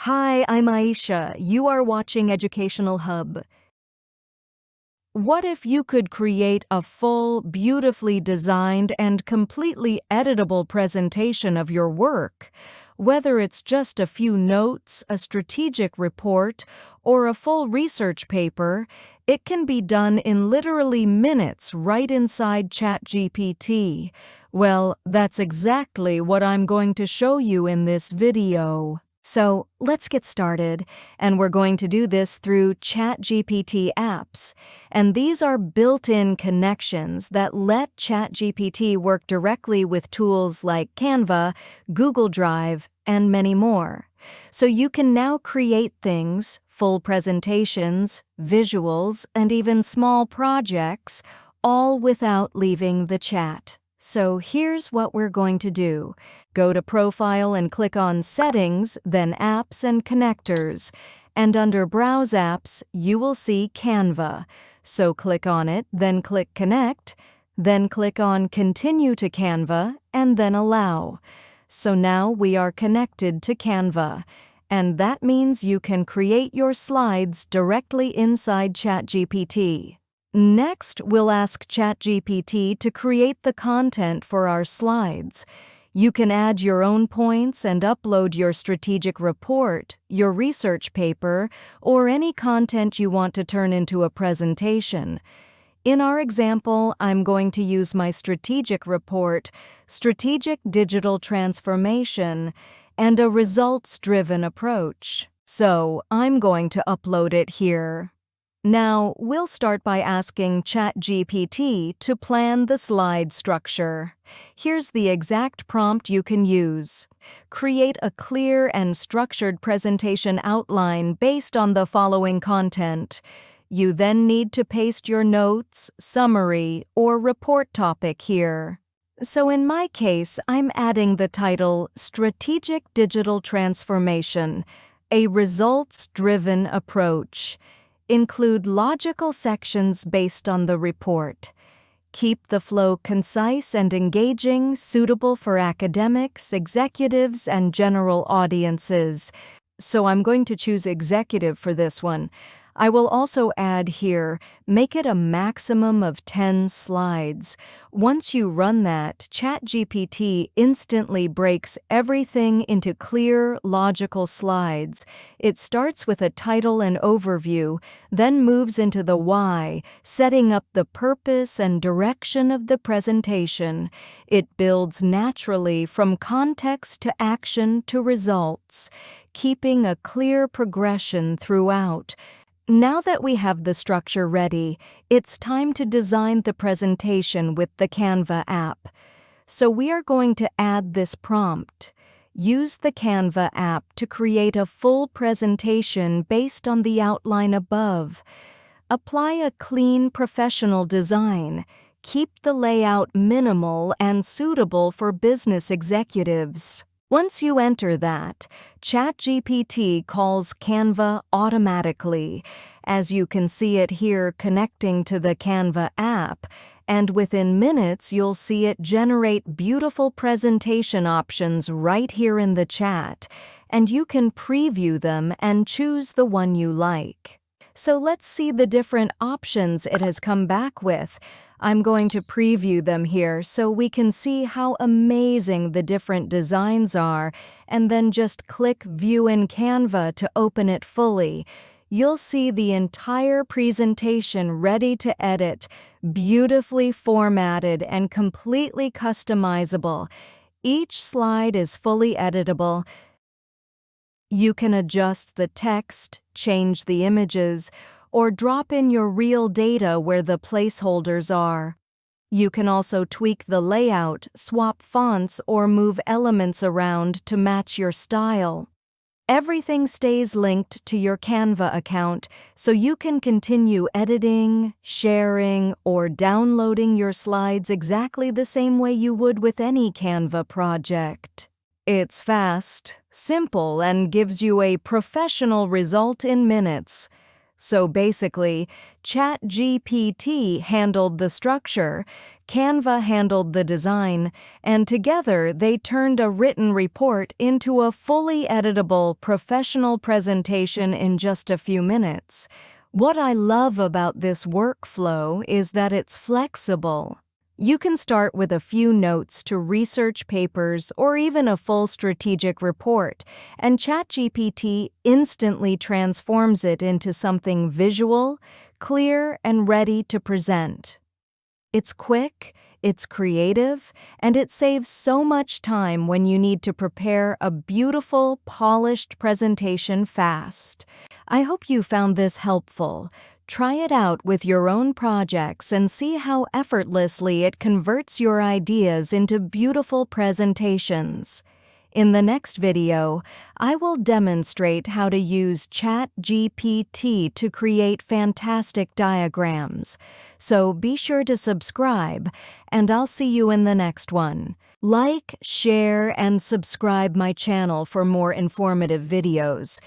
Hi, I'm Aisha. You are watching Educational Hub. What if you could create a full, beautifully designed and completely editable presentation of your work? Whether it's just a few notes, a strategic report, or a full research paper, it can be done in literally minutes right inside ChatGPT. Well, that's exactly what I'm going to show you in this video. So let's get started, and we're going to do this through ChatGPT apps. And these are built-in connections that let ChatGPT work directly with tools like Canva, Google Drive, and many more. So you can now create things, full presentations, visuals, and even small projects, all without leaving the chat. So here's what we're going to do. Go to Profile and click on Settings, then Apps and Connectors. And under Browse Apps, you will see Canva. So click on it, then click Connect, then click on Continue to Canva, and then Allow. So now we are connected to Canva. And that means you can create your slides directly inside ChatGPT. Next, we'll ask ChatGPT to create the content for our slides. You can add your own points and upload your strategic report, your research paper, or any content you want to turn into a presentation. In our example, I'm going to use my strategic report, Strategic Digital Transformation, and a results-driven approach. So I'm going to upload it here. Now, we'll start by asking ChatGPT to plan the slide structure. Here's the exact prompt you can use. Create a clear and structured presentation outline based on the following content. You then need to paste your notes, summary, or report topic here. So in my case, I'm adding the title Strategic Digital Transformation, a results-driven approach. Include logical sections based on the report. Keep the flow concise and engaging, suitable for academics, executives, and general audiences. So I'm going to choose executive for this one. I will also add here, make it a maximum of 10 slides. Once you run that, ChatGPT instantly breaks everything into clear, logical slides. It starts with a title and overview, then moves into the why, setting up the purpose and direction of the presentation. It builds naturally from context to action to results, keeping a clear progression throughout. Now that we have the structure ready, it's time to design the presentation with the Canva app. So we are going to add this prompt. Use the Canva app to create a full presentation based on the outline above. Apply a clean, professional design. Keep the layout minimal and suitable for business executives. Once you enter that, ChatGPT calls Canva automatically, as you can see it here connecting to the Canva app, and within minutes you'll see it generate beautiful presentation options right here in the chat, and you can preview them and choose the one you like. So let's see the different options it has come back with. I'm going to preview them here so we can see how amazing the different designs are, and then just click View in Canva to open it fully. You'll see the entire presentation ready to edit, beautifully formatted and completely customizable. Each slide is fully editable. You can adjust the text, change the images, or drop in your real data where the placeholders are. You can also tweak the layout, swap fonts, or move elements around to match your style. Everything stays linked to your Canva account, so you can continue editing, sharing, or downloading your slides exactly the same way you would with any Canva project. It's fast, simple, and gives you a professional result in minutes. So basically, ChatGPT handled the structure, Canva handled the design, and together they turned a written report into a fully editable professional presentation in just a few minutes. What I love about this workflow is that it's flexible. You can start with a few notes to research papers or even a full strategic report, and ChatGPT instantly transforms it into something visual, clear, and ready to present. It's quick, it's creative, and it saves so much time when you need to prepare a beautiful, polished presentation fast. I hope you found this helpful. Try it out with your own projects and see how effortlessly it converts your ideas into beautiful presentations. In the next video, I will demonstrate how to use ChatGPT to create fantastic diagrams. So be sure to subscribe, and I'll see you in the next one. Like, share, and subscribe my channel for more informative videos.